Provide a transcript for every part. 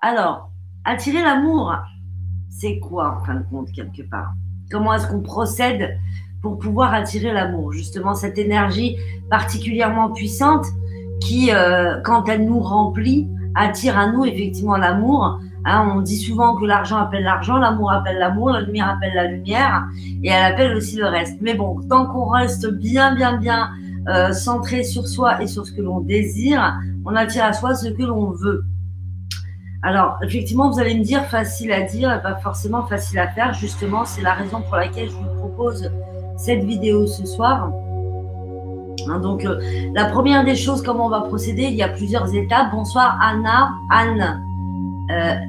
Alors, attirer l'amour, c'est quoi en fin de compte quelque part? Comment est-ce qu'on procède pour pouvoir attirer l'amour? Justement, cette énergie particulièrement puissante qui, quand elle nous remplit, attire à nous effectivement l'amour. Hein, on dit souvent que l'argent appelle l'argent, l'amour appelle l'amour, la lumière appelle la lumière, et elle appelle aussi le reste. Mais bon, tant qu'on reste bien centré sur soi et sur ce que l'on désire, on attire à soi ce que l'on veut. Alors, effectivement, vous allez me dire facile à dire et pas forcément facile à faire. Justement, c'est la raison pour laquelle je vous propose cette vidéo ce soir. Hein, donc, la première des choses, comment on va procéder, il y a plusieurs étapes. Bonsoir Anne,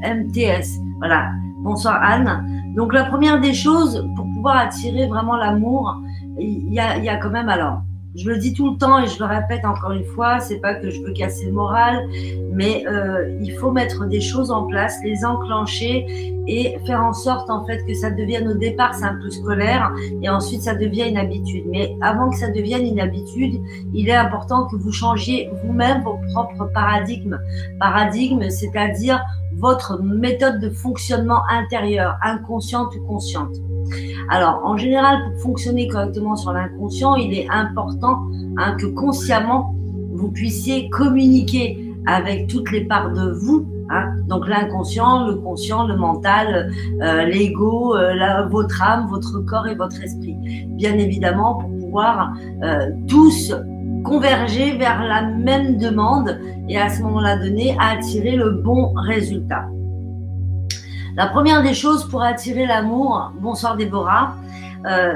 MTS. Voilà, bonsoir Anne. Donc, la première des choses, pour pouvoir attirer vraiment l'amour, il y a quand même, alors, je le dis tout le temps et je le répète encore une fois, c'est pas que je veux casser le moral, mais il faut mettre des choses en place, les enclencher et faire en sorte en fait que ça devienne, au départ c'est un peu scolaire et ensuite ça devient une habitude. Mais avant que ça devienne une habitude, il est important que vous changiez vous-même vos propres paradigmes. Paradigme, c'est-à-dire votre méthode de fonctionnement intérieur, inconsciente ou consciente. Alors, en général, pour fonctionner correctement sur l'inconscient, il est important que consciemment, vous puissiez communiquer avec toutes les parts de vous, hein, donc l'inconscient, le conscient, le mental, l'ego, votre âme, votre corps et votre esprit. Bien évidemment, pour pouvoir tous converger vers la même demande et à ce moment-là donné, à attirer le bon résultat. La première des choses pour attirer l'amour, bonsoir Déborah,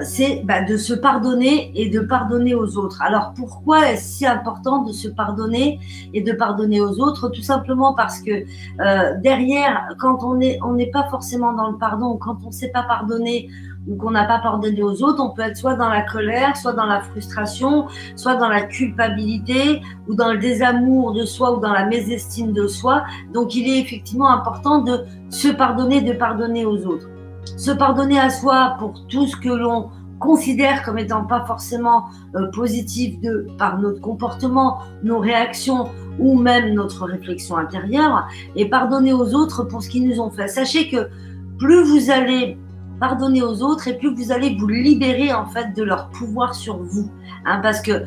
c'est de se pardonner et de pardonner aux autres. Alors pourquoi est-ce si important de se pardonner et de pardonner aux autres? Tout simplement parce que derrière, quand on n'est pas forcément dans le pardon, quand on ne sait pas pardonner ou qu'on n'a pas pardonné aux autres, on peut être soit dans la colère, soit dans la frustration, soit dans la culpabilité, ou dans le désamour de soi, ou dans la mésestime de soi. Donc il est effectivement important de se pardonner, de pardonner aux autres. Se pardonner à soi pour tout ce que l'on considère comme étant pas forcément positif par notre comportement, nos réactions ou même notre réflexion intérieure, et pardonner aux autres pour ce qu'ils nous ont fait. Sachez que plus vous allez pardonner aux autres et plus vous allez vous libérer en fait de leur pouvoir sur vous, hein, parce que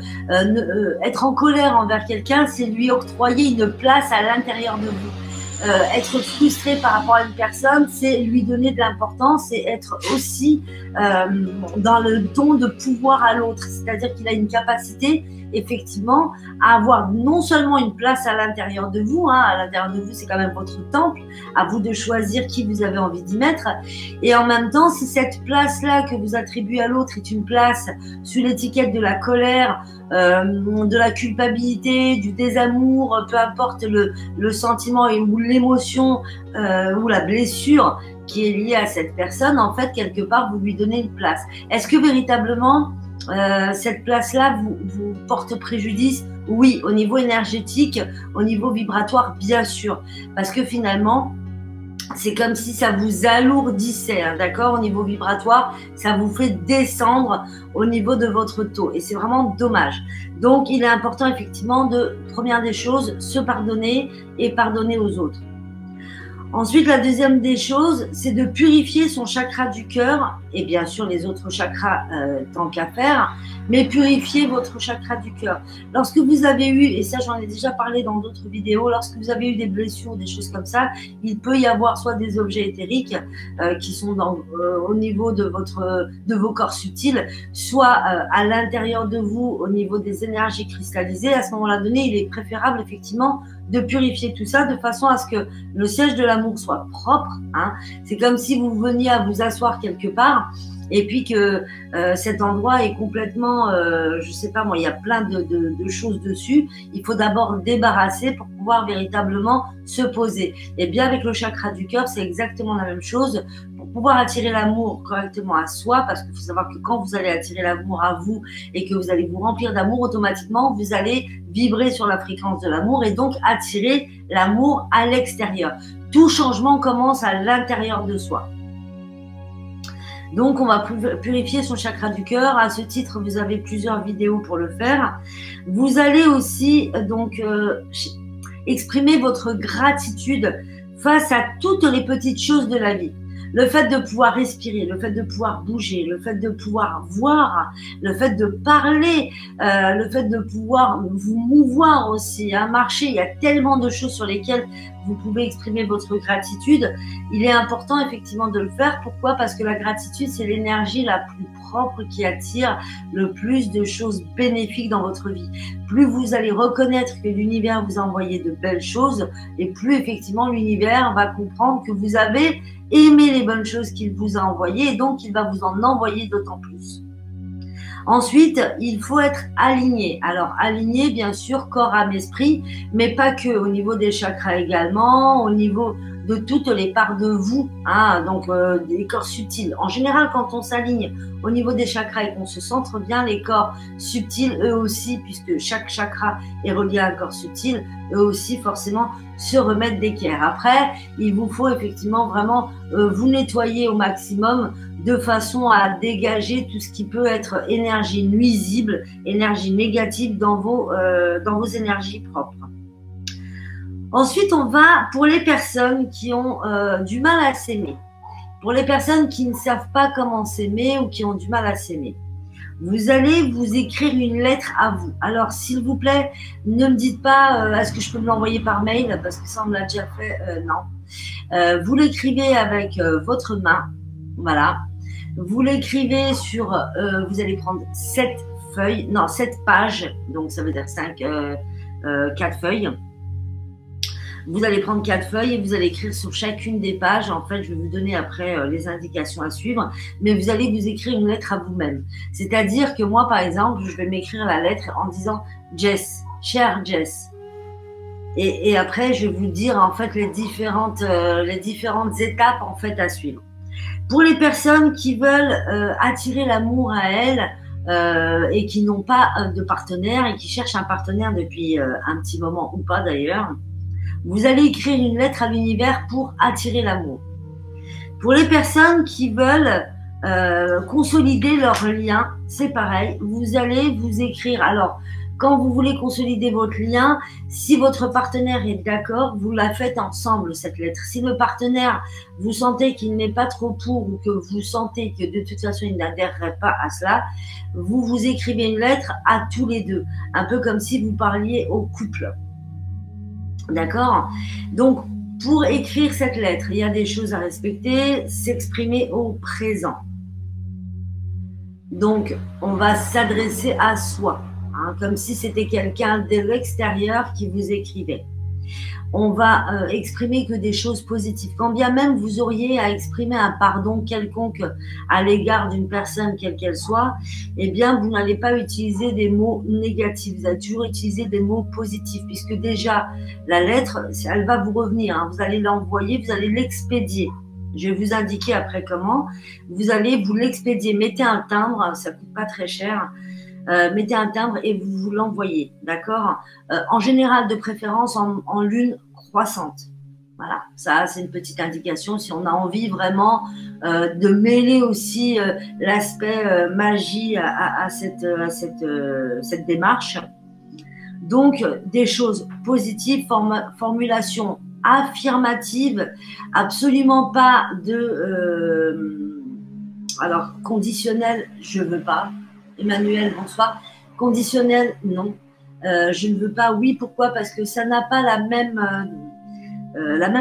être en colère envers quelqu'un, c'est lui octroyer une place à l'intérieur de vous. Être frustré par rapport à une personne, c'est lui donner de l'importance et être aussi dans le don de pouvoir à l'autre, c'est-à-dire qu'il a une capacité effectivement à avoir non seulement une place à l'intérieur de vous, hein, à l'intérieur de vous c'est quand même votre temple, à vous de choisir qui vous avez envie d'y mettre, et en même temps si cette place-là que vous attribuez à l'autre est une place sous l'étiquette de la colère, de la culpabilité, du désamour, peu importe le sentiment ou l'émotion ou la blessure qui est liée à cette personne, en fait quelque part vous lui donnez une place. Est-ce que véritablement cette place-là vous porte préjudice? Oui, au niveau énergétique, au niveau vibratoire, bien sûr. Parce que finalement, c'est comme si ça vous alourdissait, hein, d'accord? Au niveau vibratoire, ça vous fait descendre au niveau de votre taux. Et c'est vraiment dommage. Donc, il est important, effectivement, première des choses, se pardonner et pardonner aux autres. Ensuite, la deuxième des choses, c'est de purifier son chakra du cœur, et bien sûr les autres chakras tant qu'à faire, mais purifier votre chakra du cœur. Lorsque vous avez eu, et ça j'en ai déjà parlé dans d'autres vidéos, lorsque vous avez eu des blessures, des choses comme ça, il peut y avoir soit des objets éthériques qui sont au niveau de vos corps subtils, soit à l'intérieur de vous, au niveau des énergies cristallisées. À ce moment-là donné, il est préférable effectivement de purifier tout ça de façon à ce que le siège de l'amour soit propre, hein. C'est comme si vous veniez à vous asseoir quelque part et puis que cet endroit est complètement, je sais pas moi, il y a plein de choses dessus. Il faut d'abord débarrasser pour pouvoir véritablement se poser. Et bien avec le chakra du cœur, c'est exactement la même chose. Pour pouvoir attirer l'amour correctement à soi, parce qu'il faut savoir que quand vous allez attirer l'amour à vous et que vous allez vous remplir d'amour, automatiquement, vous allez vibrer sur la fréquence de l'amour et donc attirer l'amour à l'extérieur. Tout changement commence à l'intérieur de soi. Donc, on va purifier son chakra du cœur. À ce titre, vous avez plusieurs vidéos pour le faire. Vous allez aussi donc exprimer votre gratitude face à toutes les petites choses de la vie. Le fait de pouvoir respirer, le fait de pouvoir bouger, le fait de pouvoir voir, le fait de parler, le fait de pouvoir vous mouvoir aussi, marcher. Il y a tellement de choses sur lesquelles vous pouvez exprimer votre gratitude. Il est important effectivement de le faire. Pourquoi? Parce que la gratitude, c'est l'énergie la plus propre qui attire le plus de choses bénéfiques dans votre vie. Plus vous allez reconnaître que l'univers vous a envoyé de belles choses, et plus effectivement l'univers va comprendre que vous avez aimé les bonnes choses qu'il vous a envoyées, et donc il va vous en envoyer d'autant plus. Ensuite, il faut être aligné. Alors, aligné, bien sûr, corps, âme, esprit, mais pas que, au niveau des chakras également, au niveau de toutes les parts de vous, donc des corps subtils. En général, quand on s'aligne au niveau des chakras et qu'on se centre bien, les corps subtils, eux aussi, puisque chaque chakra est relié à un corps subtil, eux aussi, forcément, se remettre d'équerre. Après, il vous faut effectivement vraiment vous nettoyer au maximum de façon à dégager tout ce qui peut être énergie nuisible, énergie négative dans vos énergies propres. Ensuite, on va pour les personnes qui ont du mal à s'aimer. Pour les personnes qui ne savent pas comment s'aimer ou qui ont du mal à s'aimer. Vous allez vous écrire une lettre à vous. Alors, s'il vous plaît, ne me dites pas est-ce que je peux me l'envoyer par mail, parce que ça, on l'a déjà fait. Non. Vous l'écrivez avec votre main. Voilà. Vous l'écrivez sur, vous allez prendre 7 pages, donc ça veut dire 4 feuilles. Vous allez prendre 4 feuilles et vous allez écrire sur chacune des pages. En fait, je vais vous donner après les indications à suivre, mais vous allez vous écrire une lettre à vous-même. C'est-à-dire que moi, par exemple, je vais m'écrire la lettre en disant « Jess, chère Jess ». Et après, je vais vous dire en fait les différentes étapes en fait à suivre. Pour les personnes qui veulent attirer l'amour à elles et qui n'ont pas de partenaire et qui cherchent un partenaire depuis un petit moment ou pas d'ailleurs, vous allez écrire une lettre à l'univers pour attirer l'amour. Pour les personnes qui veulent consolider leur lien, c'est pareil. Vous allez vous écrire. Alors, quand vous voulez consolider votre lien, si votre partenaire est d'accord, vous la faites ensemble, cette lettre. Si le partenaire, vous sentez qu'il n'est pas trop pour ou que vous sentez que de toute façon, il n'adhérerait pas à cela, vous vous écrivez une lettre à tous les deux. Un peu comme si vous parliez au couple. D'accord? Donc, pour écrire cette lettre, il y a des choses à respecter, s'exprimer au présent. Donc, on va s'adresser à soi, comme si c'était quelqu'un de l'extérieur qui vous écrivait. On va exprimer que des choses positives. Quand bien même vous auriez à exprimer un pardon quelconque à l'égard d'une personne, quelle qu'elle soit, eh bien, vous n'allez pas utiliser des mots négatifs. Vous allez toujours utiliser des mots positifs, puisque déjà, la lettre, elle va vous revenir. Vous allez l'envoyer, vous allez l'expédier. Je vais vous indiquer après comment. Vous allez vous l'expédier. Mettez un timbre, ça ne coûte pas très cher. Mettez un timbre et vous l'envoyez, d'accord? En général, de préférence en lune croissante. Voilà, ça c'est une petite indication si on a envie vraiment de mêler aussi l'aspect magie à cette démarche. Donc, des choses positives, formulation affirmative, absolument pas de... alors, conditionnel, je veux pas. Emmanuel, bonsoir. Conditionnel, non. Je ne veux pas, oui. Pourquoi? Parce que ça n'a pas la même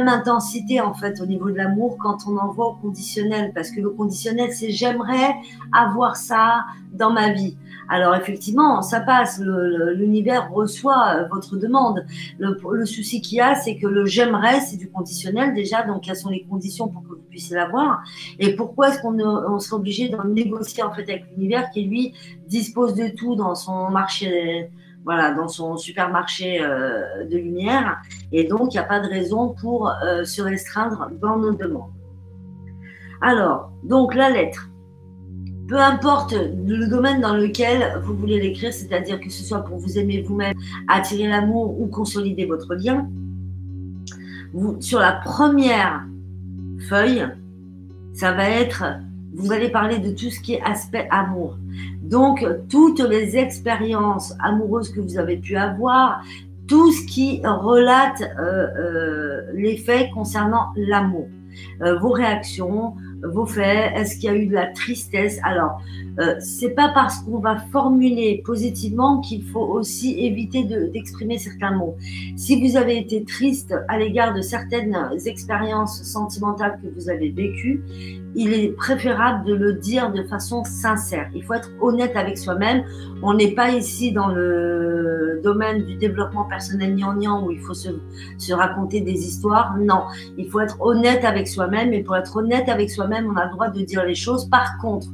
intensité, en fait, au niveau de l'amour quand on envoie au conditionnel. Parce que le conditionnel, c'est j'aimerais avoir ça dans ma vie. Alors, effectivement, ça passe. L'univers reçoit votre demande. Le souci qu'il y a, c'est que le j'aimerais, c'est du conditionnel déjà. Donc, quelles sont les conditions pour que vous puissiez l'avoir? Et pourquoi est-ce qu'on serait obligé de négocier, en fait, avec l'univers qui, lui, dispose de tout dans son marché, voilà, dans son supermarché de lumière. Et donc, il n'y a pas de raison pour se restreindre dans nos demandes. Alors, donc, la lettre. Peu importe le domaine dans lequel vous voulez l'écrire, c'est-à-dire que ce soit pour vous aimer vous-même, attirer l'amour ou consolider votre lien, sur la première feuille, ça va être, vous allez parler de tout ce qui est aspect amour. Donc, toutes les expériences amoureuses que vous avez pu avoir, tout ce qui relate les faits concernant l'amour. Vos réactions, vos faits, est-ce qu'il y a eu de la tristesse? Alors, c'est pas parce qu'on va formuler positivement qu'il faut aussi éviter d'exprimer certains mots. Si vous avez été triste à l'égard de certaines expériences sentimentales que vous avez vécues, il est préférable de le dire de façon sincère. Il faut être honnête avec soi-même. On n'est pas ici dans le domaine du développement personnel gnangnan où il faut se raconter des histoires. Non, il faut être honnête avec soi-même, et pour être honnête avec soi-même, on a le droit de dire les choses. Par contre,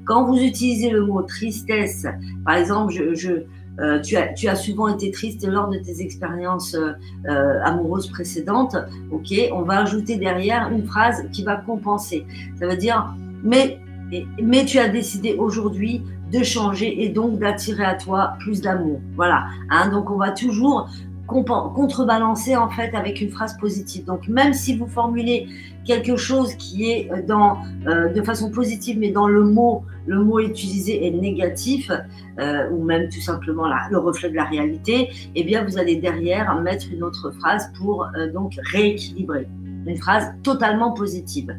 quand vous utilisez le mot tristesse, par exemple, tu as souvent été triste lors de tes expériences amoureuses précédentes, ok, on va ajouter derrière une phrase qui va compenser. Ça veut dire, mais tu as décidé aujourd'hui de changer et donc d'attirer à toi plus d'amour. Voilà, hein, donc on va toujours contrebalancer en fait avec une phrase positive. Donc même si vous formulez quelque chose qui est de façon positive, mais dans le mot utilisé est négatif, ou même tout simplement le reflet de la réalité, eh bien vous allez derrière mettre une autre phrase pour donc rééquilibrer, une phrase totalement positive.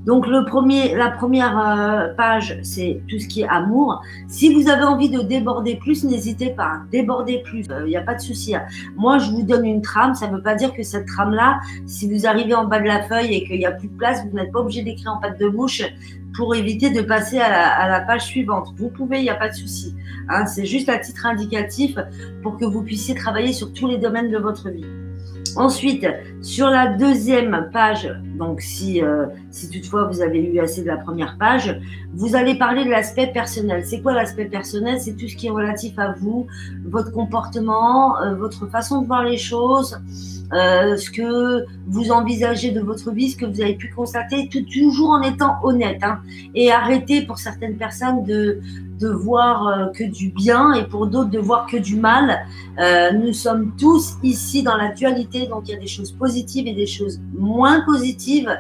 Donc la première page, c'est tout ce qui est amour. Si vous avez envie de déborder plus, n'hésitez pas, hein, débordez plus, il n'y a pas de souci. Hein. Moi, je vous donne une trame, ça ne veut pas dire que cette trame-là, si vous arrivez en bas de la feuille et qu'il n'y a plus de place, vous n'êtes pas obligé d'écrire en patte de mouche pour éviter de passer à la page suivante. Vous pouvez, il n'y a pas de souci. Hein, c'est juste à titre indicatif pour que vous puissiez travailler sur tous les domaines de votre vie. Ensuite, sur la deuxième page, donc si toutefois vous avez eu assez de la première page, vous allez parler de l'aspect personnel. C'est quoi l'aspect personnel? C'est tout ce qui est relatif à vous, votre comportement, votre façon de voir les choses, ce que vous envisagez de votre vie, ce que vous avez pu constater, toujours en étant honnête. Hein, et arrêtez pour certaines personnes de voir que du bien et pour d'autres de voir que du mal. Nous sommes tous ici dans la dualité, donc il y a des choses positives et des choses moins positives.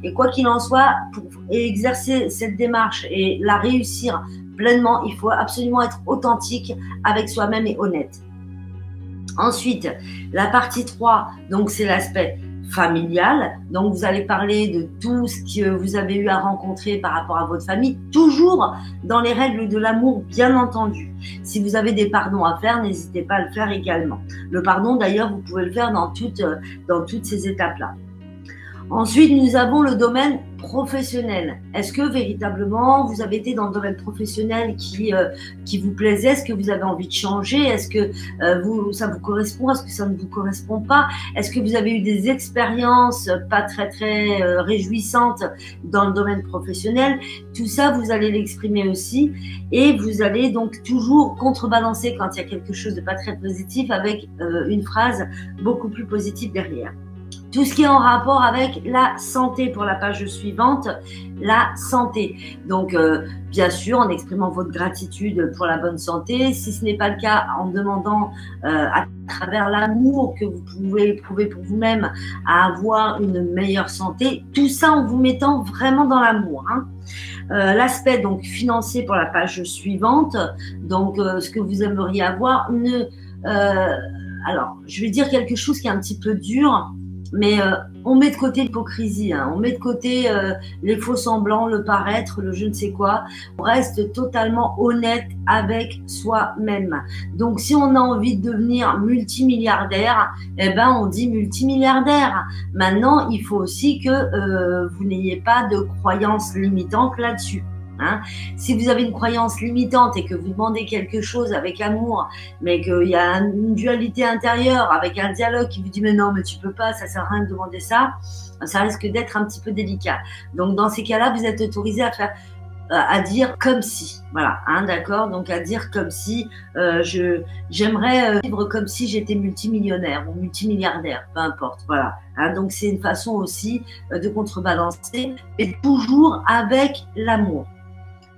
Et quoi qu'il en soit, pour exercer cette démarche et la réussir pleinement, il faut absolument être authentique avec soi-même et honnête. Ensuite, la partie 3, donc c'est l'aspect familial. Donc, vous allez parler de tout ce que vous avez eu à rencontrer par rapport à votre famille, toujours dans les règles de l'amour, bien entendu. Si vous avez des pardons à faire, n'hésitez pas à le faire également. Le pardon, d'ailleurs, vous pouvez le faire dans toutes ces étapes-là. Ensuite, nous avons le domaine professionnel. Est-ce que véritablement vous avez été dans le domaine professionnel qui vous plaisait? Est-ce que vous avez envie de changer? Est-ce que ça vous correspond? Est-ce que ça ne vous correspond pas? Est-ce que vous avez eu des expériences pas très réjouissantes dans le domaine professionnel? Tout ça, vous allez l'exprimer aussi, et vous allez donc toujours contrebalancer quand il y a quelque chose de pas très positif avec une phrase beaucoup plus positive derrière. Tout ce qui est en rapport avec la santé pour la page suivante, la santé. Donc, bien sûr, en exprimant votre gratitude pour la bonne santé. Si ce n'est pas le cas, en demandant à travers l'amour que vous pouvez éprouver pour vous-même à avoir une meilleure santé. Tout ça en vous mettant vraiment dans l'amour. Hein. L'aspect donc financier pour la page suivante. Donc, ce que vous aimeriez avoir. Alors, je vais dire quelque chose qui est un petit peu dur. Mais on met de côté l'hypocrisie, hein. On met de côté les faux semblants, le paraître, le je ne sais quoi. On reste totalement honnête avec soi-même. Donc, si on a envie de devenir multimilliardaire, eh ben, on dit multimilliardaire. Maintenant, il faut aussi que vous n'ayez pas de croyances limitantes là-dessus. Hein. Si vous avez une croyance limitante et que vous demandez quelque chose avec amour, mais qu'il y a une dualité intérieure avec un dialogue qui vous dit mais non, mais tu peux pas, ça sert à rien de demander ça, ça risque d'être un petit peu délicat. Donc dans ces cas-là, vous êtes autorisé à dire comme si, voilà, hein, d'accord, donc à dire comme si j'aimerais vivre comme si j'étais multimillionnaire ou multimilliardaire, peu importe, voilà. Hein, donc c'est une façon aussi de contrebalancer, et toujours avec l'amour.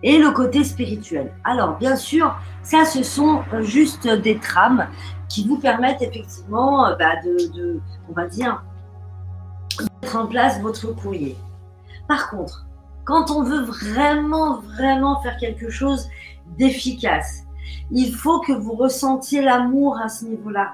Et le côté spirituel. Alors, bien sûr, ça, ce sont juste des trames qui vous permettent effectivement on va dire, de mettre en place votre courrier. Par contre, quand on veut vraiment faire quelque chose d'efficace, il faut que vous ressentiez l'amour à ce niveau-là.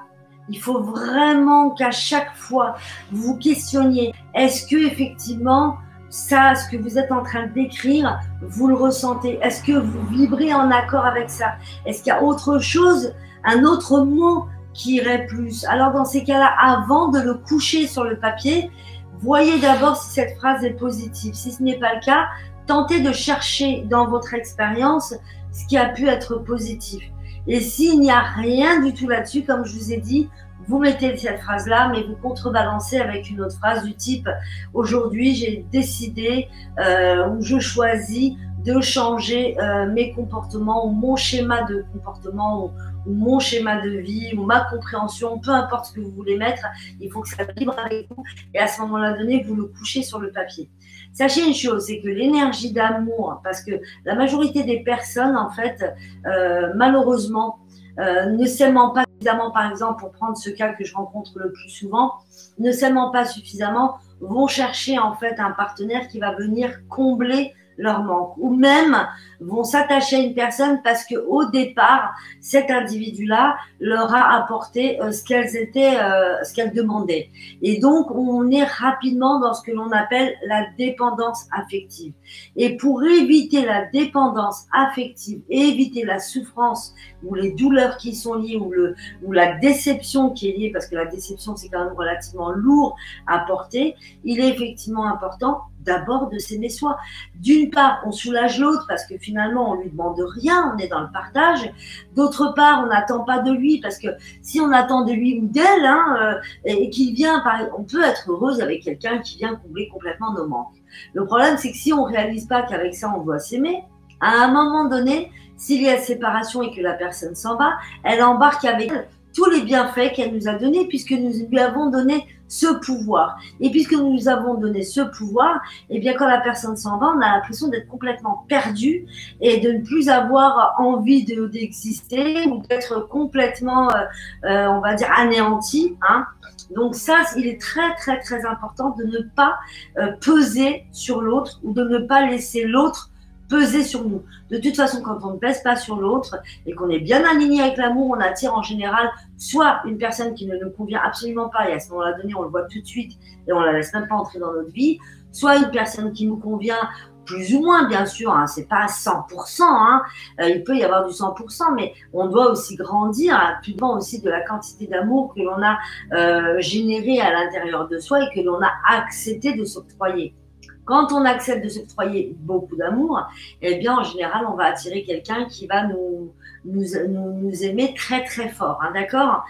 Il faut vraiment qu'à chaque fois, vous vous questionniez, est-ce que effectivement, ça, ce que vous êtes en train de décrire, vous le ressentez? Est-ce que vous vibrez en accord avec ça? Est-ce qu'il y a autre chose, un autre mot qui irait plus? Alors dans ces cas-là, avant de le coucher sur le papier, voyez d'abord si cette phrase est positive. Si ce n'est pas le cas, tentez de chercher dans votre expérience ce qui a pu être positif. Et s'il n'y a rien du tout là-dessus, comme je vous ai dit, vous mettez cette phrase-là, mais vous contrebalancez avec une autre phrase du type « Aujourd'hui, j'ai décidé ou je choisis de changer mes comportements ou mon schéma de comportement ou mon schéma de vie ou ma compréhension, peu importe ce que vous voulez mettre, il faut que ça vibre avec vous et à ce moment-là donné, vous le couchez sur le papier. » Sachez une chose, c'est que l'énergie d'amour, parce que la majorité des personnes, en fait, malheureusement, ne s'aimant pas suffisamment, par exemple, pour prendre ce cas que je rencontre le plus souvent, ne s'aimant pas suffisamment, vont chercher en fait un partenaire qui va venir combler leur manque, ou même vont s'attacher à une personne parce que au départ, cet individu-là leur a apporté ce qu'elles demandaient. Et donc, on est rapidement dans ce que l'on appelle la dépendance affective. Et pour éviter la dépendance affective et éviter la souffrance ou les douleurs qui sont liées ou la déception qui est liée, parce que la déception, c'est quand même relativement lourd à porter, il est effectivement important d'abord de s'aimer soi. D'une part, on soulage l'autre parce que finalement, on lui demande rien, on est dans le partage. D'autre part, on n'attend pas de lui parce que si on attend de lui ou d'elle, et qu'il vient, on peut être heureuse avec quelqu'un qui vient combler complètement nos manques. Le problème, c'est que si on ne réalise pas qu'avec ça, on doit s'aimer, à un moment donné, s'il y a séparation et que la personne s'en va, elle embarque avec elle tous les bienfaits qu'elle nous a donnés puisque nous lui avons donné ce pouvoir. Et puisque nous nous avons donné ce pouvoir, eh bien quand la personne s'en va, on a l'impression d'être complètement perdu et de ne plus avoir envie d'exister ou d'être complètement, on va dire, anéanti. Donc ça, il est très très très important de ne pas peser sur l'autre ou de ne pas laisser l'autre peser sur nous. De toute façon, quand on ne pèse pas sur l'autre et qu'on est bien aligné avec l'amour, on attire en général soit une personne qui ne nous convient absolument pas et à ce moment-là donné, on le voit tout de suite et on la laisse même pas entrer dans notre vie, soit une personne qui nous convient plus ou moins, bien sûr, c'est pas à 100%, il peut y avoir du 100%, mais on doit aussi grandir, tout dépend aussi de la quantité d'amour que l'on a généré à l'intérieur de soi et que l'on a accepté de s'octroyer. Quand on accepte de s'octroyer beaucoup d'amour, eh bien, en général, on va attirer quelqu'un qui va nous aimer très, très fort. D'accord ?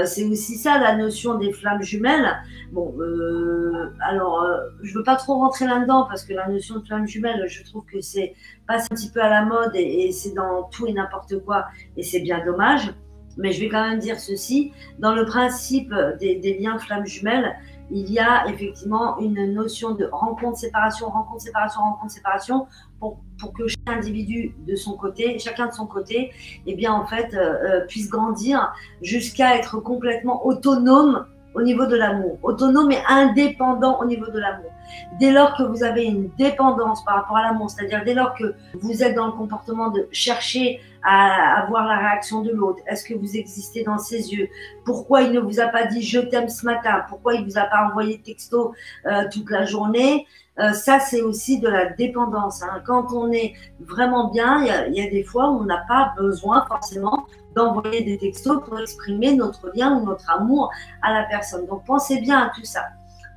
C'est aussi ça, la notion des flammes jumelles. Bon, je veux pas trop rentrer là-dedans parce que la notion de flammes jumelles, je trouve que c'est passe un petit peu à la mode et c'est dans tout et n'importe quoi et c'est bien dommage. Mais je vais quand même dire ceci. Dans le principe des liens flammes jumelles, il y a effectivement une notion de rencontre-séparation, rencontre-séparation, rencontre-séparation pour que chaque individu de son côté, chacun de son côté, eh bien en fait, puisse grandir jusqu'à être complètement autonome au niveau de l'amour, autonome et indépendant au niveau de l'amour. Dès lors que vous avez une dépendance par rapport à l'amour, c'est-à-dire dès lors que vous êtes dans le comportement de chercher à avoir la réaction de l'autre, est-ce que vous existez dans ses yeux, pourquoi il ne vous a pas dit je t'aime ce matin, pourquoi il ne vous a pas envoyé de texto toute la journée, ça c'est aussi de la dépendance. Quand on est vraiment bien, il y a des fois où on n'a pas besoin forcément d'envoyer des textos pour exprimer notre lien ou notre amour à la personne. Donc pensez bien à tout ça.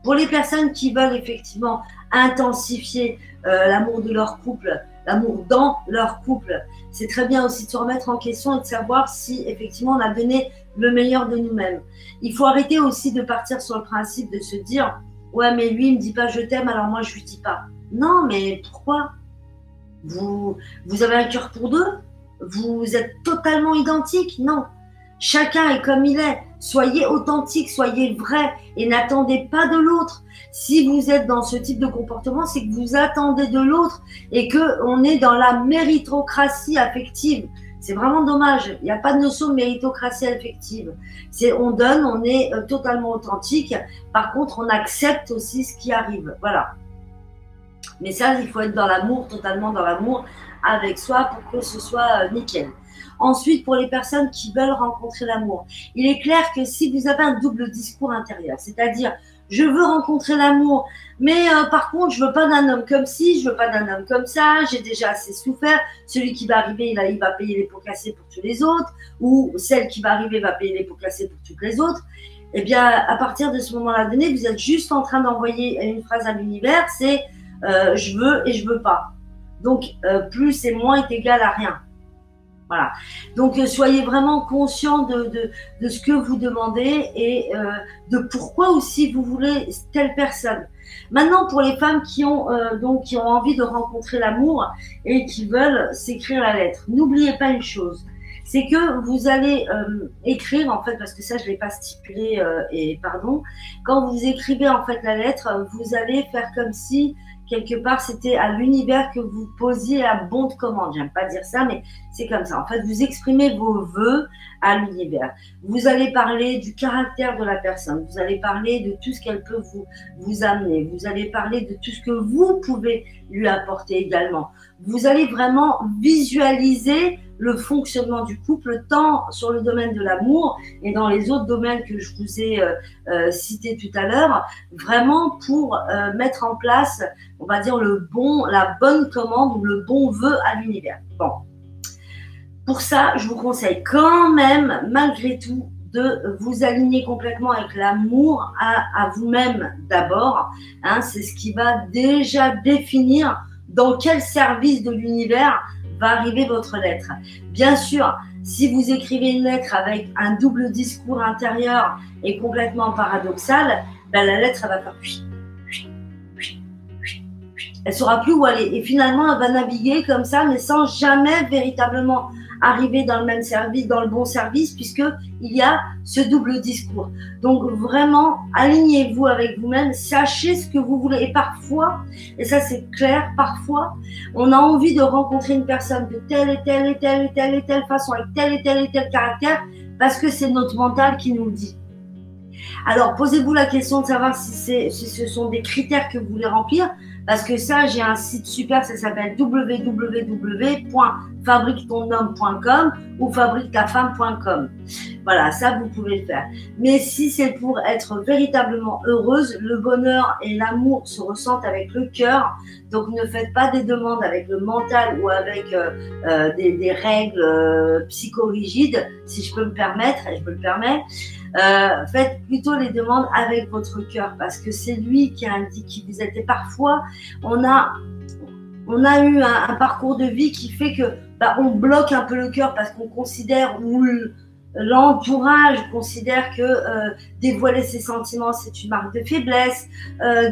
Pour les personnes qui veulent effectivement intensifier l'amour de leur couple, l'amour dans leur couple, c'est très bien aussi de se remettre en question et de savoir si effectivement on a donné le meilleur de nous-mêmes. Il faut arrêter aussi de partir sur le principe de se dire « Ouais, mais lui, il ne me dit pas je t'aime, alors moi, je ne lui dis pas. » Non, mais pourquoi ? Vous avez un cœur pour deux ? Vous êtes totalement identiques ? Non. Chacun est comme il est. Soyez authentique, soyez vrai et n'attendez pas de l'autre. Si vous êtes dans ce type de comportement, c'est que vous attendez de l'autre et qu'on est dans la méritocratie affective. C'est vraiment dommage. Il n'y a pas de notion de méritocratie affective. On donne, on est totalement authentique. Par contre, on accepte aussi ce qui arrive. Voilà. Mais ça, il faut être dans l'amour, totalement dans l'amour avec soi pour que ce soit nickel. Ensuite, pour les personnes qui veulent rencontrer l'amour, il est clair que si vous avez un double discours intérieur, c'est-à-dire je veux rencontrer l'amour, mais par contre, je veux pas d'un homme comme ci, je veux pas d'un homme comme ça, j'ai déjà assez souffert. Celui qui va arriver, il va payer les pots cassés pour tous les autres, ou celle qui va arriver va payer les pots cassés pour toutes les autres. Eh bien, à partir de ce moment-là donné, vous êtes juste en train d'envoyer une phrase à l'univers, c'est je veux et je veux pas. Donc, plus et moins est égal à rien. Voilà. Donc, soyez vraiment conscient de ce que vous demandez et de pourquoi aussi vous voulez telle personne. Maintenant, pour les femmes qui ont envie de rencontrer l'amour et qui veulent s'écrire la lettre, n'oubliez pas une chose, c'est que vous allez écrire, en fait, parce que ça, je ne l'ai pas stipulé, et pardon, quand vous écrivez, en fait, la lettre, vous allez faire comme si, quelque part, c'était à l'univers que vous posiez un bon de commande. J'aime pas dire ça, mais c'est comme ça. En fait, vous exprimez vos vœux à l'univers. Vous allez parler du caractère de la personne. Vous allez parler de tout ce qu'elle peut vous amener. Vous allez parler de tout ce que vous pouvez lui apporter également. Vous allez vraiment visualiser le fonctionnement du couple, tant sur le domaine de l'amour et dans les autres domaines que je vous ai cités tout à l'heure, vraiment pour mettre en place, on va dire, la bonne commande ou le bon vœu à l'univers. Bon. Pour ça, je vous conseille quand même, malgré tout, de vous aligner complètement avec l'amour à vous-même d'abord. Hein, c'est ce qui va déjà définir dans quel service de l'univers va arriver votre lettre. Bien sûr, si vous écrivez une lettre avec un double discours intérieur et complètement paradoxal, ben la lettre elle va faire elle ne saura plus où aller. Et finalement, elle va naviguer comme ça, mais sans jamais véritablement arriver dans le même service, dans le bon service, puisqu'il y a ce double discours. Donc vraiment, alignez-vous avec vous-même, sachez ce que vous voulez. Et parfois, et ça c'est clair, parfois, on a envie de rencontrer une personne de telle et telle et telle et telle et telle façon, avec tel et tel caractère, parce que c'est notre mental qui nous le dit. Alors, posez-vous la question de savoir si ce sont des critères que vous voulez remplir, parce que ça, j'ai un site super, ça s'appelle www.fabriquetonhomme.com ou fabriquetafemme.com. Voilà, ça, vous pouvez le faire. Mais si c'est pour être véritablement heureuse, le bonheur et l'amour se ressentent avec le cœur. Donc, ne faites pas des demandes avec le mental ou avec des règles psychorigides, si je peux me permettre, et je me le permets. Faites plutôt les demandes avec votre cœur, parce que c'est lui qui indique qui vous êtes. Et parfois, on a eu un parcours de vie qui fait que on bloque un peu le cœur parce qu'on considère, ou l'entourage considère que dévoiler ses sentiments, c'est une marque de faiblesse,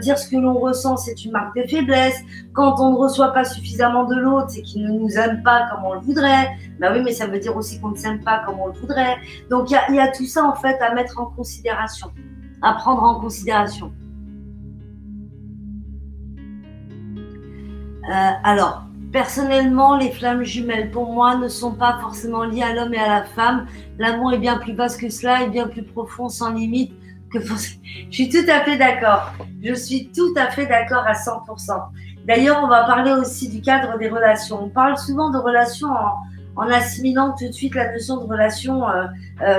dire ce que l'on ressent, c'est une marque de faiblesse. Quand on ne reçoit pas suffisamment de l'autre, c'est qu'il ne nous aime pas comme on le voudrait. Ben oui, mais ça veut dire aussi qu'on ne s'aime pas comme on le voudrait. Donc, il y a tout ça, en fait, à mettre en considération, à prendre en considération. Alors, personnellement, les flammes jumelles, pour moi, ne sont pas forcément liées à l'homme et à la femme. L'amour est bien plus vaste que cela, et bien plus profond, sans limite. Je suis tout à fait d'accord. Je suis tout à fait d'accord à 100%. D'ailleurs, on va parler aussi du cadre des relations. On parle souvent de relations en assimilant tout de suite la notion de relation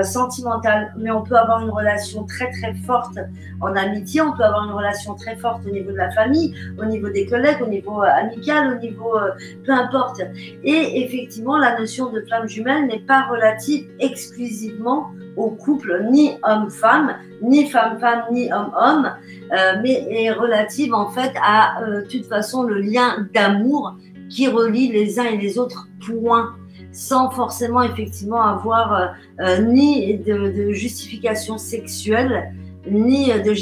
sentimentale. Mais on peut avoir une relation très très forte en amitié, on peut avoir une relation très forte au niveau de la famille, au niveau des collègues, au niveau amical, au niveau peu importe. Et effectivement, la notion de flamme jumelle n'est pas relative exclusivement au couple, ni homme-femme, ni femme-femme, ni homme-homme, mais est relative en fait à de toute façon le lien d'amour qui relie les uns et les autres, point. Sans forcément effectivement avoir ni de justification sexuelle, ni de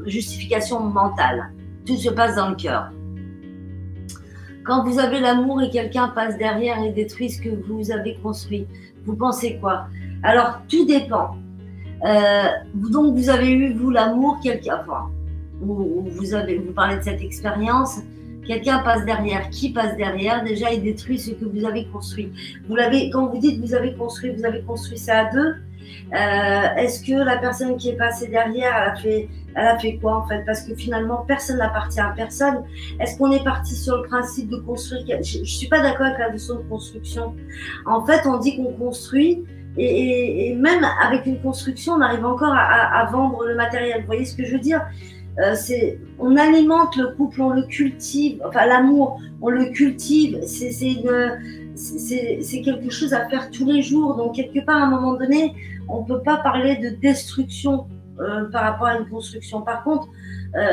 justification mentale. Tout se passe dans le cœur. Quand vous avez l'amour et quelqu'un passe derrière et détruit ce que vous avez construit, vous pensez quoi? Alors, tout dépend. Donc, vous avez eu, vous, l'amour, quelqu'un, enfin, vous parlez de cette expérience. Quelqu'un passe derrière. Qui passe derrière? Déjà, il détruit ce que vous avez construit. Quand vous dites vous avez construit ça à deux. Est-ce que la personne qui est passée derrière, elle a fait quoi en fait? Parce que finalement, personne n'appartient à personne. Est-ce qu'on est parti sur le principe de construire? Je ne suis pas d'accord avec la notion de construction. En fait, on dit qu'on construit et même avec une construction, on arrive encore à vendre le matériel. Vous voyez ce que je veux dire? On alimente le couple, on le cultive, enfin l'amour, on le cultive, c'est quelque chose à faire tous les jours. Donc quelque part, à un moment donné, on ne peut pas parler de destruction par rapport à une construction. Par contre,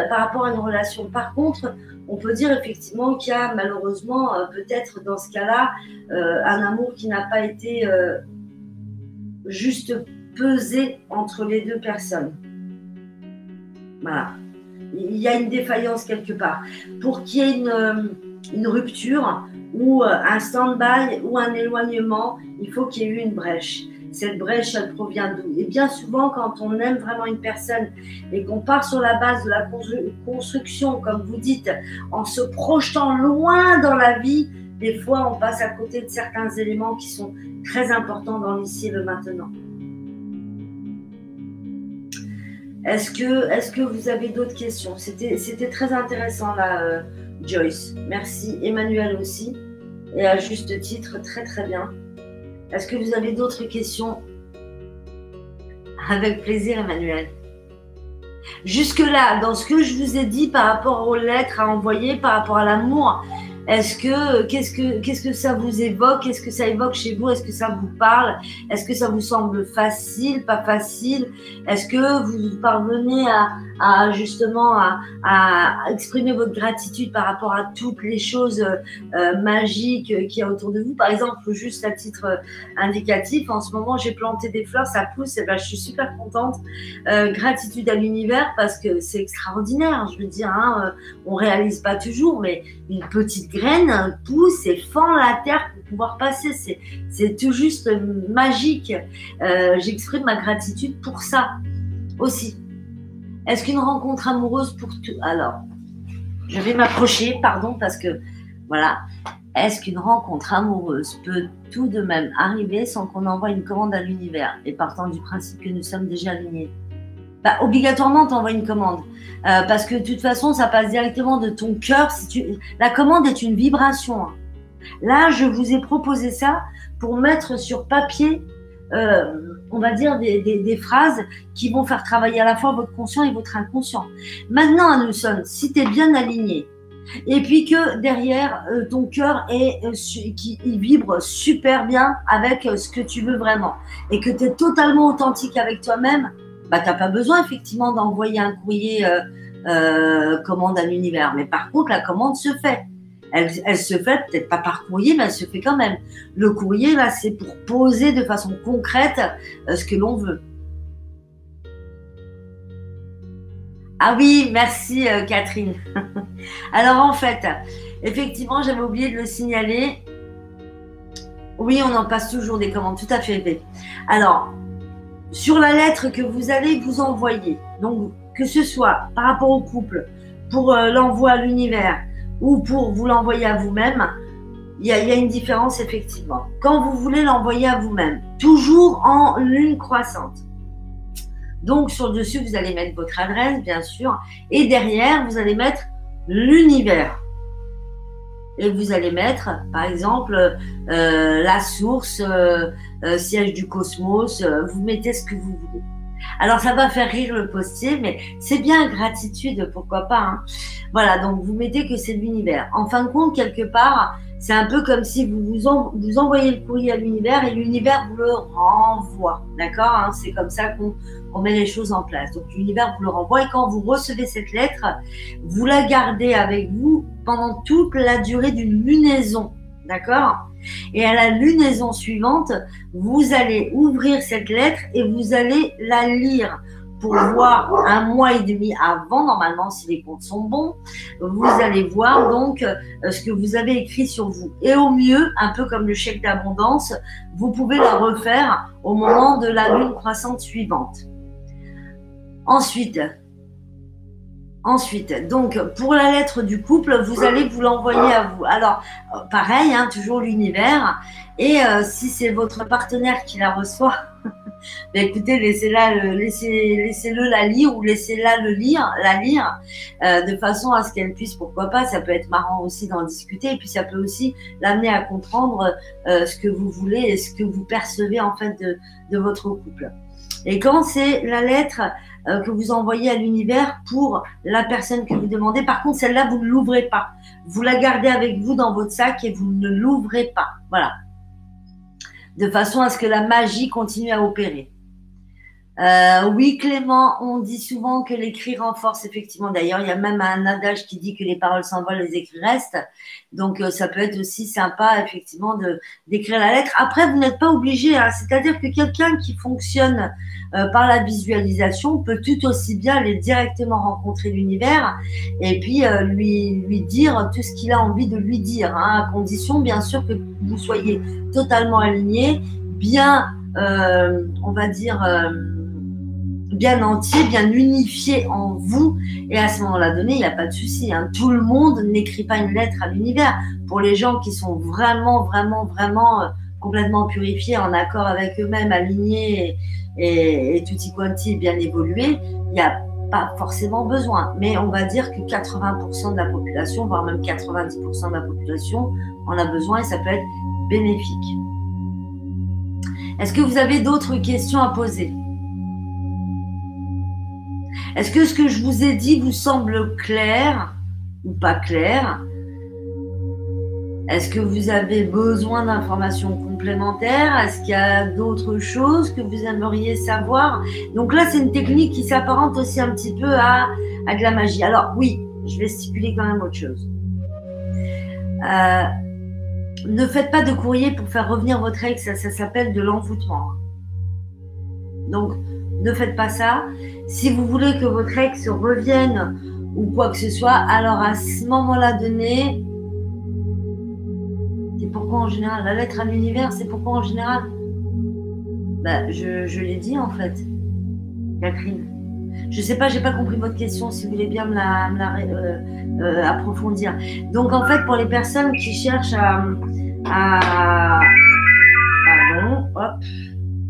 par rapport à une relation. Par contre, on peut dire effectivement qu'il y a malheureusement peut-être dans ce cas-là un amour qui n'a pas été juste pesé entre les deux personnes. Voilà. Il y a une défaillance quelque part. Pour qu'il y ait une rupture ou un stand-by ou un éloignement, il faut qu'il y ait eu une brèche. Cette brèche, elle provient d'où? Et bien souvent, quand on aime vraiment une personne et qu'on part sur la base de la construction, comme vous dites, en se projetant loin dans la vie, des fois, on passe à côté de certains éléments qui sont très importants dans l'ici et le maintenant. Est-ce que vous avez d'autres questions? C'était très intéressant là, Joyce. Merci. Emmanuel aussi. Et à juste titre, très très bien. Est-ce que vous avez d'autres questions? Avec plaisir, Emmanuel. Jusque-là, dans ce que je vous ai dit par rapport aux lettres à envoyer, par rapport à l'amour, qu'est-ce que ça vous évoque? Qu'est-ce que ça évoque chez vous? Est-ce que ça vous parle? Est-ce que ça vous semble facile, pas facile? Est-ce que vous parvenez justement à exprimer votre gratitude par rapport à toutes les choses magiques qu'il y a autour de vous? Par exemple, juste à titre indicatif, en ce moment, j'ai planté des fleurs, ça pousse, et ben, je suis super contente. Gratitude à l'univers parce que c'est extraordinaire. Je veux dire, on réalise pas toujours, mais une petite graine pousse et fend la terre pour pouvoir passer. C'est tout juste magique. J'exprime ma gratitude pour ça aussi. Est-ce qu'une rencontre amoureuse pour tout? Alors, je vais m'approcher, pardon, parce que voilà. Est-ce qu'une rencontre amoureuse peut tout de même arriver sans qu'on envoie une commande à l'univers et partant du principe que nous sommes déjà alignés? Bah, obligatoirement, tu envoies une commande. Parce que de toute façon, ça passe directement de ton cœur. La commande est une vibration. Hein. Là, je vous ai proposé ça pour mettre sur papier, on va dire, des phrases qui vont faire travailler à la fois votre conscient et votre inconscient. Maintenant, Hanusson, si tu es bien aligné, et puis que derrière, ton cœur il vibre super bien avec ce que tu veux vraiment, et que tu es totalement authentique avec toi-même, bah, tu n'as pas besoin effectivement d'envoyer un courrier commande à l'univers. Mais par contre, la commande se fait. Elle se fait peut-être pas par courrier, mais elle se fait quand même. Le courrier, là, c'est pour poser de façon concrète ce que l'on veut. Ah oui, merci Catherine. Alors en fait, effectivement, j'avais oublié de le signaler. Oui, on en passe toujours des commandes, tout à fait. Alors, sur la lettre que vous allez vous envoyer, donc que ce soit par rapport au couple, pour l'envoi à l'univers ou pour vous l'envoyer à vous-même, il y a une différence effectivement. Quand vous voulez l'envoyer à vous-même, toujours en lune croissante. Donc sur le dessus, vous allez mettre votre adresse, bien sûr, et derrière, vous allez mettre l'univers. Et vous allez mettre, par exemple, la source, siège du cosmos, vous mettez ce que vous voulez. Alors, ça va faire rire le postier, mais c'est bien gratitude, pourquoi pas. Hein. Voilà, donc vous mettez que c'est l'univers. En fin de compte, quelque part, c'est un peu comme si vous envoyez le courrier à l'univers et l'univers vous le renvoie. D'accord, hein. C'est comme ça qu'on met les choses en place. Donc, l'univers vous le renvoie et quand vous recevez cette lettre, vous la gardez avec vous pendant toute la durée d'une lunaison. D'accord? Et à la lunaison suivante, vous allez ouvrir cette lettre et vous allez la lire pour voir un mois et demi avant, normalement, si les comptes sont bons, vous allez voir donc ce que vous avez écrit sur vous. Et au mieux, un peu comme le chèque d'abondance, vous pouvez la refaire au moment de la lune croissante suivante. Ensuite, Ensuite, donc, pour la lettre du couple, vous allez vous l'envoyer à vous. Alors, pareil, hein, toujours l'univers. Et si c'est votre partenaire qui la reçoit, ben écoutez, laissez-le la lire ou laissez-la la lire, de façon à ce qu'elle puisse, pourquoi pas, ça peut être marrant aussi d'en discuter, et puis ça peut aussi l'amener à comprendre ce que vous voulez et ce que vous percevez en fait de votre couple. Et quand c'est la lettre que vous envoyez à l'univers pour la personne que vous demandez, par contre, celle-là, vous ne l'ouvrez pas. Vous la gardez avec vous dans votre sac et vous ne l'ouvrez pas. Voilà. De façon à ce que la magie continue à opérer. Oui, Clément, on dit souvent que l'écrit renforce, effectivement. D'ailleurs, il y a même un adage qui dit que les paroles s'envolent, les écrits restent. Donc, ça peut être aussi sympa, effectivement, d'écrire la lettre. Après, vous n'êtes pas obligé. Hein. C'est-à-dire que quelqu'un qui fonctionne par la visualisation peut tout aussi bien aller directement rencontrer l'univers et puis lui dire tout ce qu'il a envie de lui dire, hein, à condition, bien sûr, que vous soyez totalement aligné, bien, on va dire... bien entier, bien unifié en vous, et à ce moment-là donné, il n'y a pas de souci. Hein. Tout le monde n'écrit pas une lettre à l'univers. Pour les gens qui sont vraiment complètement purifiés, en accord avec eux-mêmes, alignés et tutti quanti bien évolués, il n'y a pas forcément besoin. Mais on va dire que 80% de la population, voire même 90% de la population en a besoin et ça peut être bénéfique. Est-ce que vous avez d'autres questions à poser ? Est-ce que ce que je vous ai dit vous semble clair ou pas clair? Est-ce que vous avez besoin d'informations complémentaires? Est-ce qu'il y a d'autres choses que vous aimeriez savoir? Donc là, c'est une technique qui s'apparente aussi un petit peu à de la magie. Alors oui, je vais stipuler quand même autre chose. Ne faites pas de courrier pour faire revenir votre ex, ça s'appelle de l'envoûtement. Donc, ne faites pas ça. Si vous voulez que votre ex revienne ou quoi que ce soit, alors à ce moment-là donné, c'est pourquoi en général, la lettre à l'univers, c'est pourquoi en général, bah, je l'ai dit en fait, Catherine. Je sais pas, j'ai pas compris votre question, si vous voulez bien me la approfondir. Donc en fait, pour les personnes qui cherchent pardon, hop,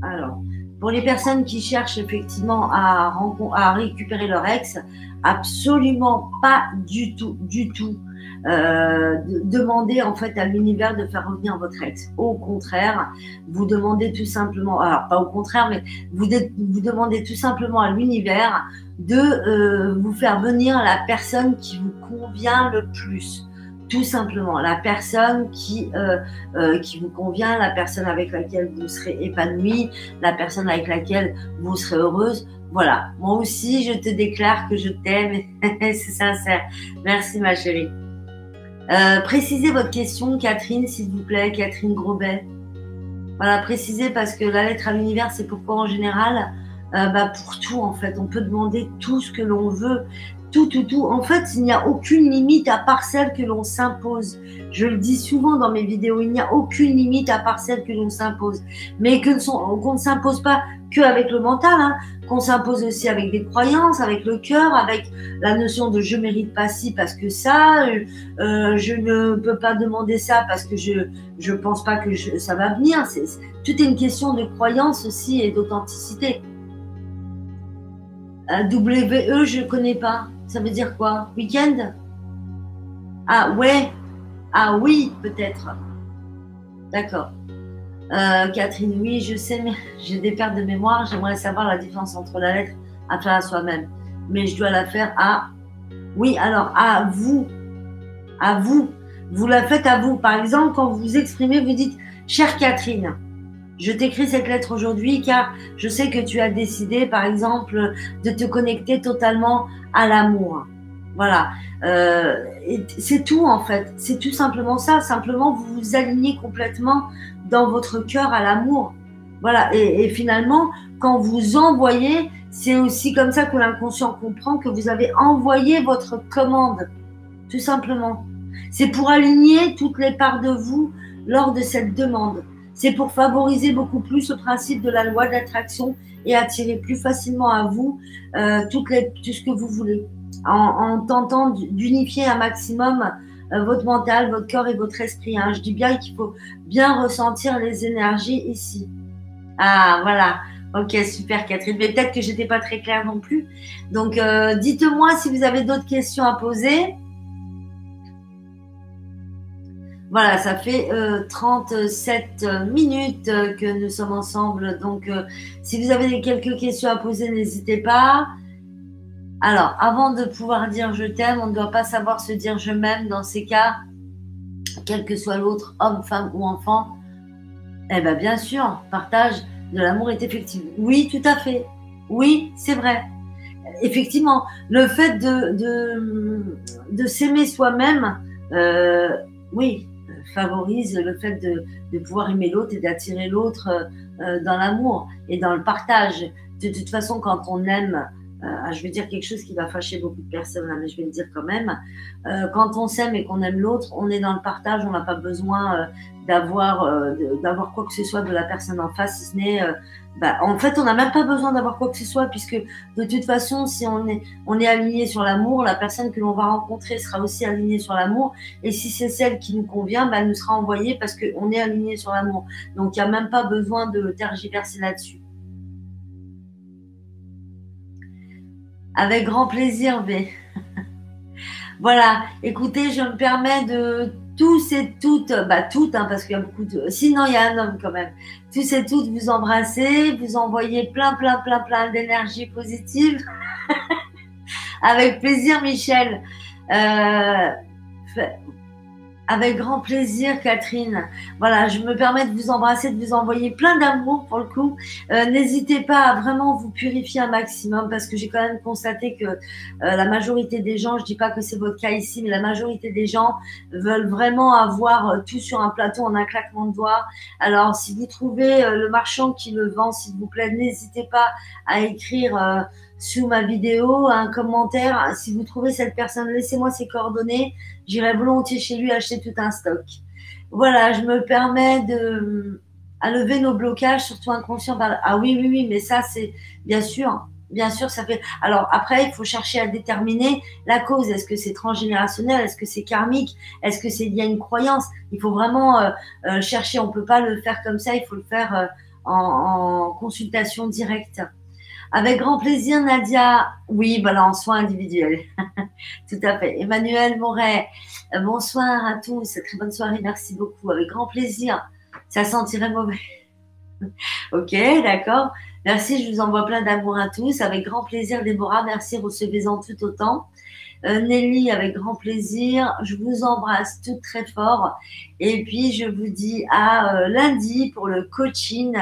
alors... Pour les personnes qui cherchent effectivement à récupérer leur ex, absolument pas du tout, demandez en fait à l'univers de faire revenir votre ex. Au contraire, vous demandez tout simplement, alors pas au contraire, mais vous demandez tout simplement à l'univers de vous faire venir la personne qui vous convient le plus. Tout simplement, la personne qui vous convient, la personne avec laquelle vous serez épanoui, la personne avec laquelle vous serez heureuse. Voilà, moi aussi, je te déclare que je t'aime. C'est sincère. Merci, ma chérie. Précisez votre question, Catherine, s'il vous plaît, Catherine Grobet. Voilà, précisez parce que la lettre à l'univers, c'est pourquoi en général, pour tout, en fait, on peut demander tout ce que l'on veut. Tout. En fait, il n'y a aucune limite à part celle que l'on s'impose. Je le dis souvent dans mes vidéos, il n'y a aucune limite à part celle que l'on s'impose. Mais qu'on ne s'impose pas qu'avec le mental, hein, qu'on s'impose aussi avec des croyances, avec le cœur, avec la notion de je mérite pas ci parce que ça, je ne peux pas demander ça parce que je pense pas que ça va venir. Tout est une question de croyance aussi et d'authenticité. WE, je connais pas. Ça veut dire quoi? Week-end? Ah ouais. Ah oui, peut-être. D'accord. Catherine, oui, je sais, mais j'ai des pertes de mémoire. J'aimerais savoir la différence entre la lettre à faire à soi-même. Mais je dois la faire à... Oui, alors, à vous. À vous. Vous la faites à vous. Par exemple, quand vous vous exprimez, vous dites « Chère Catherine, je t'écris cette lettre aujourd'hui car je sais que tu as décidé, par exemple, de te connecter totalement à l'amour. » Voilà. C'est tout, en fait. C'est tout simplement ça. Simplement, vous vous alignez complètement dans votre cœur à l'amour. Voilà. Et finalement, quand vous envoyez, c'est aussi comme ça que l'inconscient comprend que vous avez envoyé votre commande. Tout simplement. C'est pour aligner toutes les parts de vous lors de cette demande. C'est pour favoriser beaucoup plus le principe de la loi de l'attraction et attirer plus facilement à vous tout ce que vous voulez. en tentant d'unifier un maximum votre mental, votre corps et votre esprit. Hein. Je dis bien qu'il faut bien ressentir les énergies ici. Ah, voilà. Ok, super Catherine. Mais peut-être que je n'étais pas très claire non plus. Donc, dites-moi si vous avez d'autres questions à poser. Voilà, ça fait 37 minutes que nous sommes ensemble. Donc, si vous avez quelques questions à poser, n'hésitez pas. Alors, avant de pouvoir dire je t'aime, on ne doit pas savoir se dire je m'aime dans ces cas, quel que soit l'autre, homme, femme ou enfant. Eh bien, bien sûr, partage de l'amour est effectif. Oui, tout à fait. Oui, c'est vrai. Effectivement, le fait de s'aimer soi-même, oui, favorise le fait de pouvoir aimer l'autre et d'attirer l'autre dans l'amour et dans le partage. De toute façon, quand on aime, je vais dire quelque chose qui va fâcher beaucoup de personnes, là, mais je vais le dire quand même, quand on s'aime et qu'on aime l'autre, on est dans le partage, on n'a pas besoin d'avoir quoi que ce soit de la personne en face, si ce n'est en fait, on n'a même pas besoin d'avoir quoi que ce soit, puisque de toute façon, si on est aligné sur l'amour, la personne que l'on va rencontrer sera aussi alignée sur l'amour. Et si c'est celle qui nous convient, elle nous sera envoyée parce qu'on est aligné sur l'amour. Donc, il n'y a même pas besoin de tergiverser là-dessus. Avec grand plaisir, V. Voilà, écoutez, je me permets de tous et toutes, toutes, hein, parce qu'il y a beaucoup de... Sinon, il y a un homme quand même. Tous et toutes, vous embrasser, vous envoyer plein d'énergie positive. Avec plaisir, Michel. Avec grand plaisir, Catherine. Voilà, je me permets de vous embrasser, de vous envoyer plein d'amour pour le coup. N'hésitez pas à vraiment vous purifier un maximum parce que j'ai quand même constaté que la majorité des gens, je dis pas que c'est votre cas ici, mais la majorité des gens veulent vraiment avoir tout sur un plateau en un claquement de doigts. Alors, si vous trouvez le marchand qui le vend, s'il vous plaît, n'hésitez pas à écrire sous ma vidéo un commentaire. Si vous trouvez cette personne, laissez-moi ses coordonnées. J'irai volontiers chez lui acheter tout un stock. Voilà, je me permets à lever nos blocages, surtout inconscients. Ah oui, mais ça, c'est bien sûr, ça fait. Alors après, il faut chercher à déterminer la cause. Est-ce que c'est transgénérationnel? Est-ce que c'est karmique? Est-ce que c'est lié à une croyance? Il faut vraiment chercher. On ne peut pas le faire comme ça. Il faut le faire en consultation directe. Avec grand plaisir, Nadia. Oui, voilà, en soins individuels. Tout à fait. Emmanuel Moret, bonsoir à tous. Très bonne soirée, merci beaucoup. Avec grand plaisir. Ça sentirait mauvais. Ok, d'accord. Merci, je vous envoie plein d'amour à tous. Avec grand plaisir, Déborah. Merci, recevez-en tout autant. Nelly, avec grand plaisir. Je vous embrasse toutes très fort. Et puis, je vous dis à lundi pour le coaching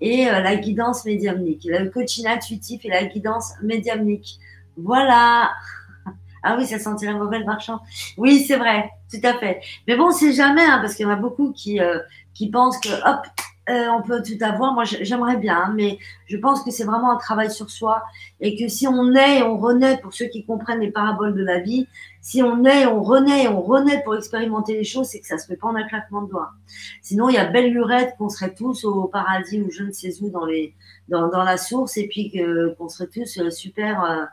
et la guidance médiumnique. Le coaching intuitif et la guidance médiumnique. Voilà. Ah oui, ça sentirait mauvais le marchand. Oui, c'est vrai, tout à fait. Mais bon, c'est jamais, hein, parce qu'il y en a beaucoup qui pensent que, hop, on peut tout avoir. Moi, j'aimerais bien, hein, mais je pense que c'est vraiment un travail sur soi et que si on naît et on renaît, pour ceux qui comprennent les paraboles de la vie, si on naît, on renaît pour expérimenter les choses, c'est que ça se fait pas en un claquement de doigts. Sinon, il y a belle lurette qu'on serait tous au paradis ou je ne sais où dans la source et puis qu'on serait tous super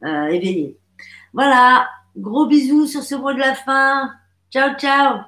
éveillés. Voilà, gros bisous sur ce mot de la fin. Ciao, ciao.